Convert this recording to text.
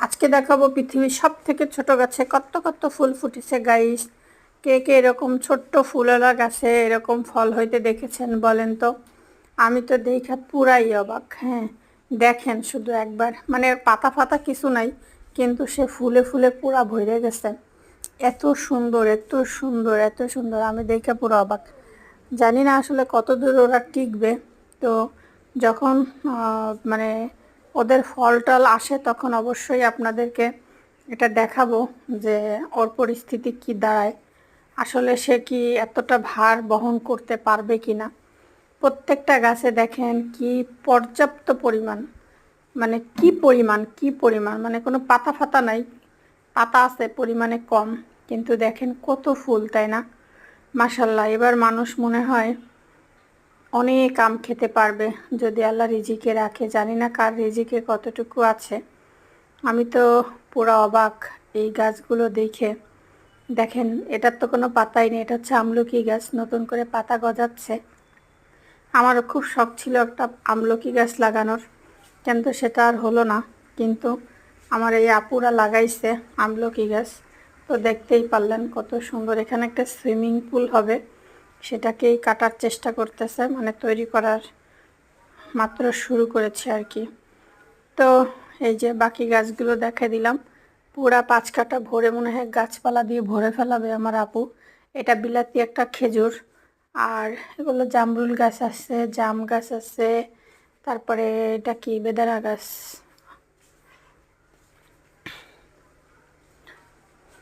আজকে দেখাবো পৃথিবীর সব থেকে ছোট গাছে কত কত ফুল ফুটেছে গাইস। কে কে এরকম ছোট্ট ফুলওয়ালা গাছে এরকম ফল হইতে দেখেছেন বলেন তো? আমি তো দেখা পুরাই অবাক। হ্যাঁ, দেখেন শুধু একবার, মানে পাতা ফাতা কিছু নাই, কিন্তু সে ফুলে ফুলে পুরা ভরে গেছে। এত সুন্দর, এত সুন্দর, এত সুন্দর, আমি দেখে পুরো অবাক। জানি না আসলে কত দূর ওরা টিকবে। তো যখন মানে ওদের ফল টল আসে তখন অবশ্যই আপনাদেরকে এটা দেখাবো যে ওর পরিস্থিতি কি দাঁড়ায়, আসলে সে কি এতটা ভার বহন করতে পারবে কি না। প্রত্যেকটা গাছে দেখেন কি পর্যাপ্ত পরিমাণ, মানে কি পরিমাণ, মানে কোনো পাতা ফাতা নাই, পাতা আছে পরিমাণে কম, কিন্তু দেখেন কত ফুল, তাই না? মাশাল্লাহ, এবার মানুষ মনে হয় অনেক আম খেতে পারবে যদি আল্লাহ রিজিকে রাখে। জানি না কার রিজিকে কতটুকু আছে। আমি তো পুরো অবাক এই গাছগুলো দেখে। দেখেন, এটার তো কোনো পাতাই নেই, এটা হচ্ছে আমলকি গাছ, নতুন করে পাতা গজাচ্ছে। আমারও খুব শখ ছিল একটা আমলকি গাছ লাগানোর, কিন্তু সেটা আর হলো না। কিন্তু আমার এই আপুরা লাগাইছে আমলকি গাছ। তো দেখতেই পারলেন কত সুন্দর। এখানে একটা সুইমিং পুল হবে, সেটাকেই কাটার চেষ্টা করতেছে, মানে তৈরি করার মাত্র শুরু করেছে আর কি। তো এই যে বাকি গাছগুলো দেখে দিলাম, পুরা 5 কাঠা ভরে মনে হয় গাছপালা দিয়ে ভরে ফেলাবে আমার আপু। এটা বিলাতি একটা খেজুর, আর এগুলো জামরুল গাছ আছে, জাম গাছ আছে, তারপরে এটা কি বেদানা গাছ,